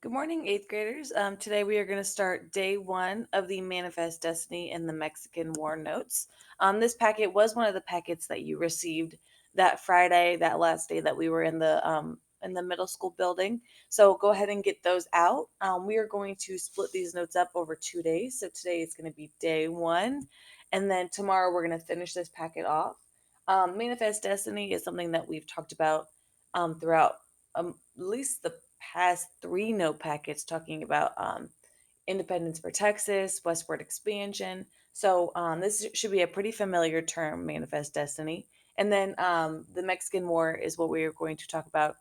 Good morning, eighth graders. Today we are going to start day one of the Manifest Destiny and the Mexican War Notes. This packet was one of the packets that you received that Friday, that last day that we were in the middle school building. So go ahead and get those out. We are going to split these notes up over 2 days. So today is going to be day one, and then tomorrow we're going to finish this packet off. Manifest Destiny is something that we've talked about throughout at least the past three note packets talking about independence for Texas, westward expansion. So this should be a pretty familiar term, manifest destiny. And then the Mexican War is what we are going to talk about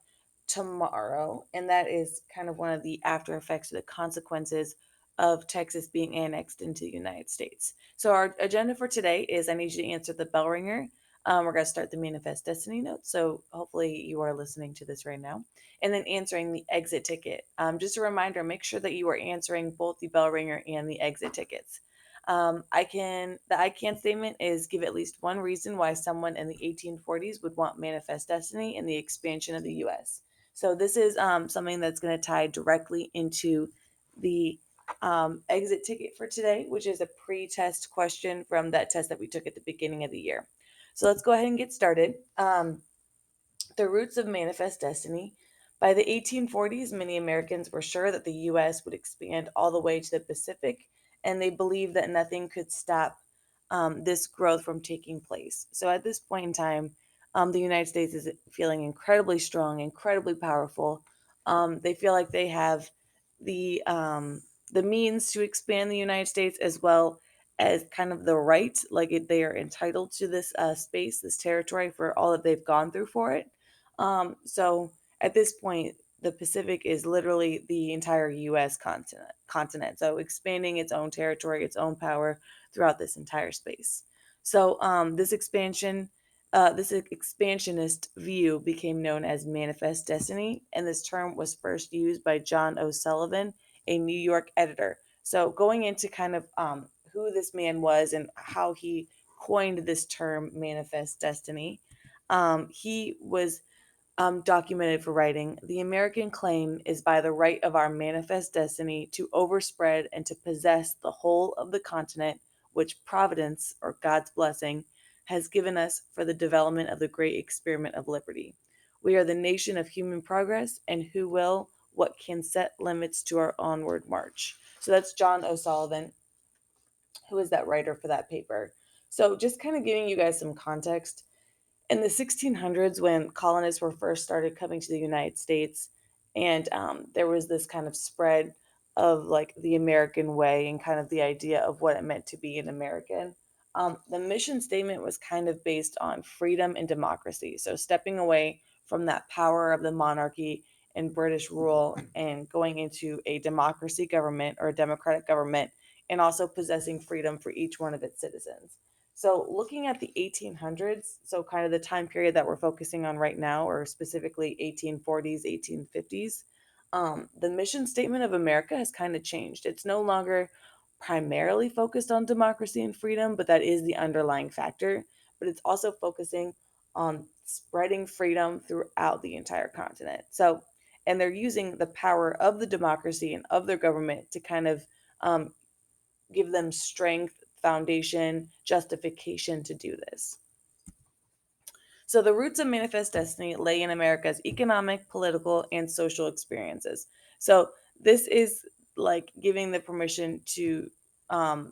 tomorrow. And that is kind of one of the after effects or the consequences of Texas being annexed into the United States. So our agenda for today is I need you to answer the bell ringer. We're going to start the manifest destiny note. So hopefully you are listening to this right now and then answering the exit ticket. Just a reminder, make sure that you are answering both the bell ringer and the exit tickets. The I can statement is give at least one reason why someone in the 1840s would want manifest destiny and the expansion of the US. So this is something that's going to tie directly into the exit ticket for today, which is a pre-test question from that test that we took at the beginning of the year. So let's go ahead and get started. The roots of manifest destiny. By the 1840s, many Americans were sure that the U.S. would expand all the way to the Pacific, and they believed that nothing could stop this growth from taking place. So at this point in time, the United States is feeling incredibly strong, incredibly powerful. They feel like they have the means to expand the United States as well as kind of the right, like they are entitled to this space, this territory for all that they've gone through for it. So at this point, the Pacific is literally the entire U.S. continent. So expanding its own territory, its own power throughout this entire space. So this expansionist view became known as manifest destiny, and this term was first used by John O'Sullivan, a New York editor. So going into kind of who this man was and how he coined this term manifest destiny. He was documented for writing, the American claim is by the right of our manifest destiny to overspread and to possess the whole of the continent which Providence, or God's blessing, has given us for the development of the great experiment of liberty. We are the nation of human progress, and who will, what can set limits to our onward march. So that's John O'Sullivan, who is that writer for that paper. So just kind of giving you guys some context in the 1600s when colonists were first started coming to the United States, and there was this kind of spread of like the American way and kind of the idea of what it meant to be an American. The mission statement was kind of based on freedom and democracy, so stepping away from that power of the monarchy and British rule and going into a democracy government or a democratic government, and also possessing freedom for each one of its citizens. So, looking at the 1800s, so kind of the time period that we're focusing on right now, or specifically 1840s, 1850s, the mission statement of America has kind of changed. It's no longer primarily focused on democracy and freedom, but that is the underlying factor. But it's also focusing on spreading freedom throughout the entire continent. So, and they're using the power of the democracy and of their government to kind of um, give them strength, foundation, justification to do this. So the roots of manifest destiny lay in America's economic, political, and social experiences. So this is like giving the permission to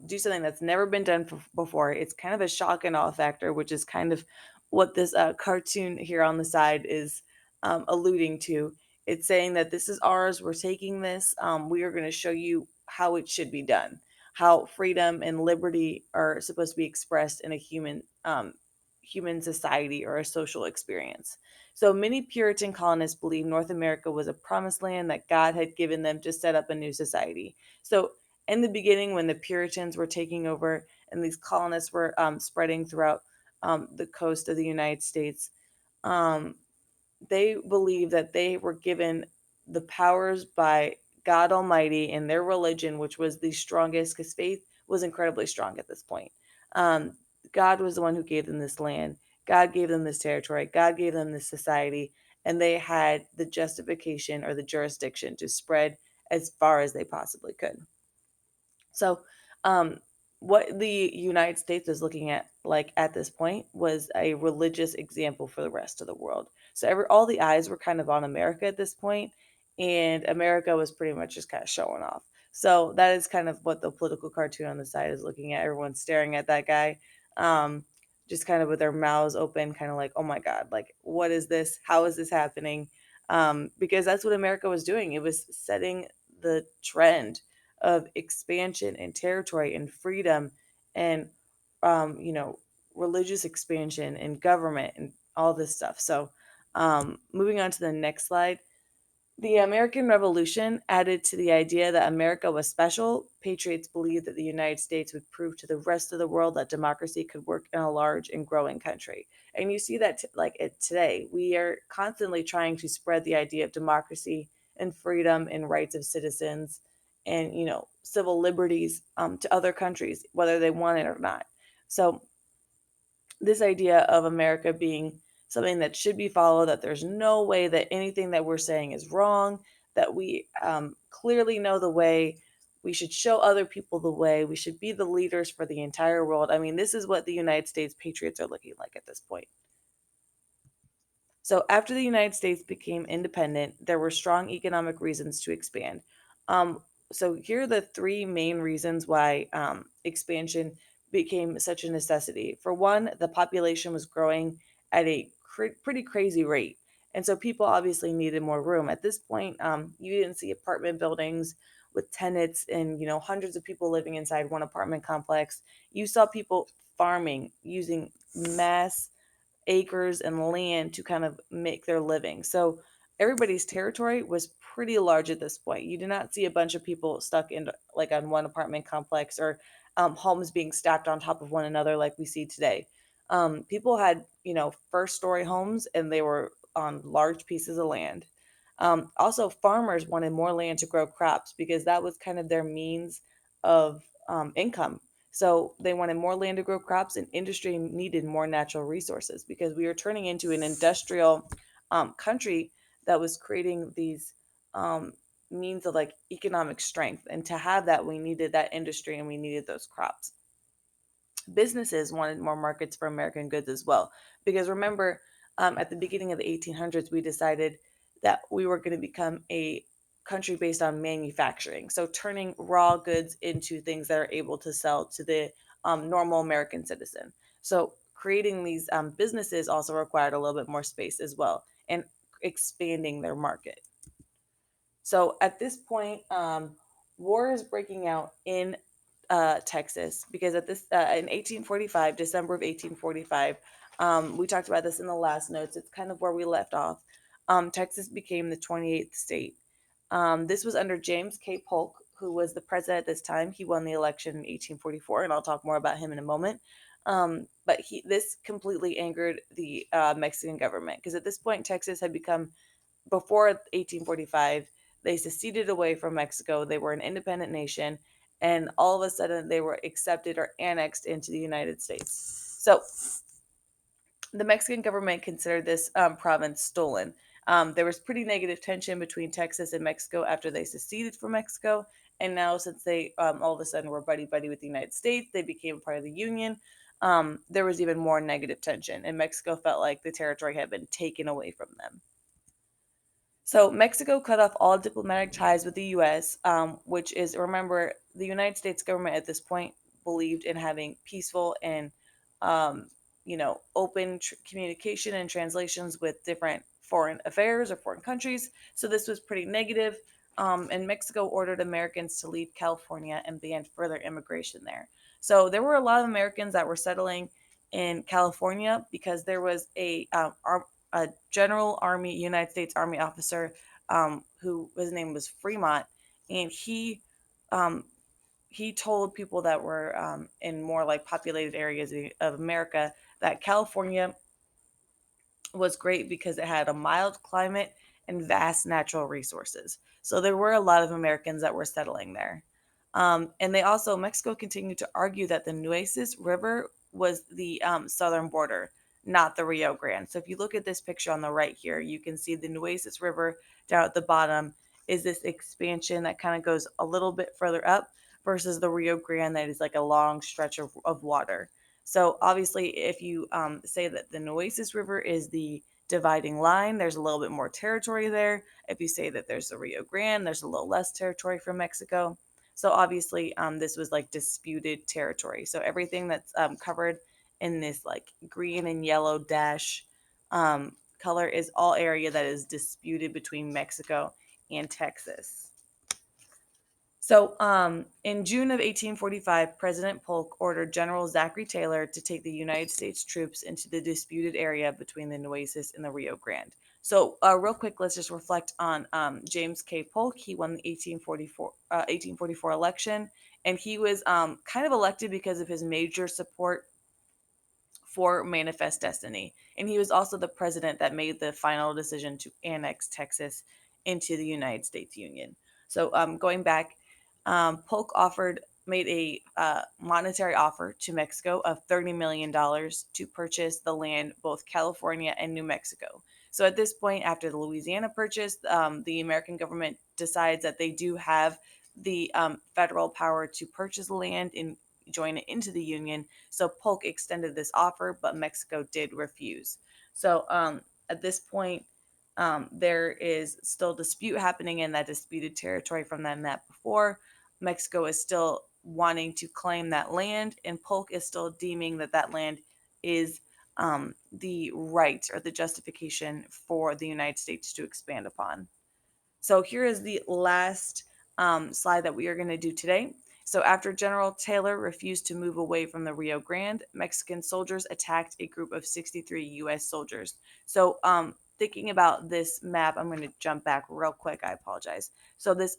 do something that's never been done before. It's kind of a shock and awe factor, which is kind of what this cartoon here on the side is alluding to. It's saying that this is ours. We're taking this. We are going to show you how it should be done, how freedom and liberty are supposed to be expressed in a human society or a social experience. So many Puritan colonists believed North America was a promised land that God had given them to set up a new society. So in the beginning, when the Puritans were taking over and these colonists were spreading throughout the coast of the United States, um, they believed that they were given the powers by God Almighty and their religion, which was the strongest because faith was incredibly strong at this point. Um, God was the one who gave them this land. God gave them this territory. God gave them this society, and they had the justification or the jurisdiction to spread as far as they possibly could. So, um, what the United States was looking at, like at this point, was a religious example for the rest of the world. So, all the eyes were kind of on America at this point, and America was pretty much just kind of showing off. So that is kind of what the political cartoon on the side is looking at. Everyone's staring at that guy, um, just kind of with their mouths open, kind of like, "Oh my God, like what is this? How is this happening?" Because that's what America was doing. It was setting the trend of expansion and territory and freedom and you know, religious expansion and government and all this stuff. So moving on to the next slide. The American Revolution added to the idea that America was special. Patriots believed that the United States would prove to the rest of the world that democracy could work in a large and growing country. And you see that today. We are constantly trying to spread the idea of democracy and freedom and rights of citizens and, you know, civil liberties to other countries, whether they want it or not. So this idea of America being something that should be followed, that there's no way that anything that we're saying is wrong, that we clearly know the way, we should show other people the way, we should be the leaders for the entire world. I mean, this is what the United States patriots are looking like at this point. So, after the United States became independent, there were strong economic reasons to expand. Um, so, here are the three main reasons why expansion became such a necessity. For one, the population was growing at a pretty crazy rate. And so, people obviously needed more room. At this point, you didn't see apartment buildings with tenants and, you know, hundreds of people living inside one apartment complex. You saw people farming using mass acres and land to kind of make their living. So everybody's territory was pretty large at this point. You did not see a bunch of people stuck in like on one apartment complex or homes being stacked on top of one another like we see today. People had, you know, first story homes and they were on large pieces of land. Also, farmers wanted more land to grow crops because that was kind of their means of income. So they wanted more land to grow crops, and industry needed more natural resources because we were turning into an industrial country that was creating these um, means of like economic strength. And to have that, we needed that industry and we needed those crops. Businesses wanted more markets for American goods as well. Because remember, at the beginning of the 1800s, we decided that we were going to become a country based on manufacturing. So turning raw goods into things that are able to sell to the normal American citizen. So creating these businesses also required a little bit more space as well and expanding their market. So at this point, war is breaking out in Texas because in 1845, December of 1845, we talked about this in the last notes. It's kind of where we left off. Texas became the 28th state. This was under James K. Polk, who was the president at this time. He won the election in 1844, and I'll talk more about him in a moment. But this completely angered the Mexican government because at this point, Texas had become before 1845, they seceded away from Mexico. They were an independent nation, and all of a sudden they were accepted or annexed into the United States. So the Mexican government considered this province stolen. There was pretty negative tension between Texas and Mexico after they seceded from Mexico. And now, since they all of a sudden were buddy buddy with the United States, they became part of the Union. There was even more negative tension, and Mexico felt like the territory had been taken away from them. So Mexico cut off all diplomatic ties with the U.S., which is, remember, the United States government at this point believed in having peaceful and, um, open communication and translations with different foreign affairs or foreign countries. So this was pretty negative. And Mexico ordered Americans to leave California and banned further immigration there. So there were a lot of Americans that were settling in California because there was a General Army, United States Army officer, who his name was Fremont, and um, he told people that were in more like populated areas of America that California was great because it had a mild climate and vast natural resources. So there were a lot of Americans that were settling there. And they also, Mexico continued to argue that the Nueces River was the southern border, not the Rio Grande. So if you look at this picture on the right here, you can see the Nueces River down at the bottom, is this expansion that kind of goes a little bit further up versus the Rio Grande that is like a long stretch of water. So obviously, if you say that the Nueces River is the dividing line, there's a little bit more territory there. If you say that there's the Rio Grande, there's a little less territory for Mexico. So obviously, this was like disputed territory. So everything that's covered in this like green and yellow dash color is all area that is disputed between Mexico and Texas. So, in June of 1845, President Polk ordered General Zachary Taylor to take the United States troops into the disputed area between the Nueces and the Rio Grande. So, real quick, let's just reflect on James K. Polk. He won the 1844 election, and he was kind of elected because of his major support for Manifest Destiny. And he was also the president that made the final decision to annex Texas into the United States Union. So going back, Polk made a monetary offer to Mexico of $30 million to purchase the land, both California and New Mexico. So at this point, after the Louisiana purchase, the American government decides that they do have the federal power to purchase land and join it into the Union. So Polk extended this offer, but Mexico did refuse. So at this point, there is still dispute happening in that disputed territory from that map before. Mexico is still wanting to claim that land, and Polk is still deeming that that land is the right or the justification for the United States to expand upon. So here is the last slide that we are going to do today. So after General Taylor refused to move away from the Rio Grande, Mexican soldiers attacked a group of 63 U.S. soldiers. So thinking about this map, I'm going to jump back real quick. I apologize. So this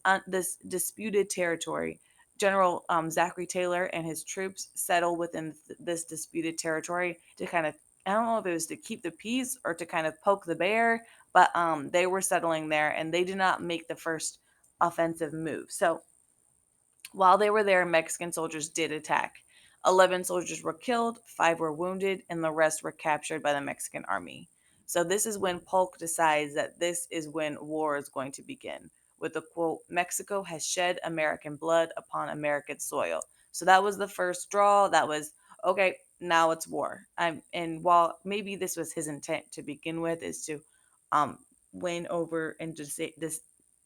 disputed territory, General Zachary Taylor and his troops settle within this disputed territory to kind of, I don't know if it was to keep the peace or to kind of poke the bear, but they were settling there and they did not make the first offensive move. So while they were there, Mexican soldiers did attack. 11 soldiers were killed, 5 were wounded, and the rest were captured by the Mexican army. So this is when Polk decides that this is when war is going to begin, with the quote, Mexico has shed American blood upon American soil. So that was the first draw. That was, okay, now it's war. And while maybe this was his intent to begin with, is to um, win over and just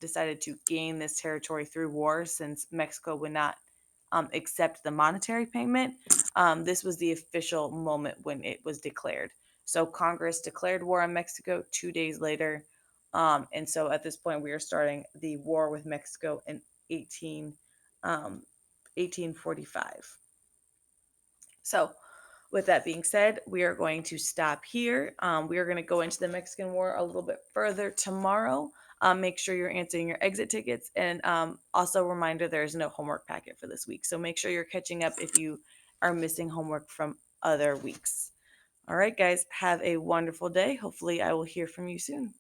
decided to gain this territory through war since Mexico would not accept the monetary payment. This was the official moment when it was declared. So Congress declared war on Mexico 2 days later. And so at this point, we are starting the war with Mexico in 1845. So with that being said, we are going to stop here. We are going to go into the Mexican War a little bit further tomorrow. Make sure you're answering your exit tickets. And also, reminder there is no homework packet for this week. So make sure you're catching up if you are missing homework from other weeks. All right, guys, have a wonderful day. Hopefully, I will hear from you soon.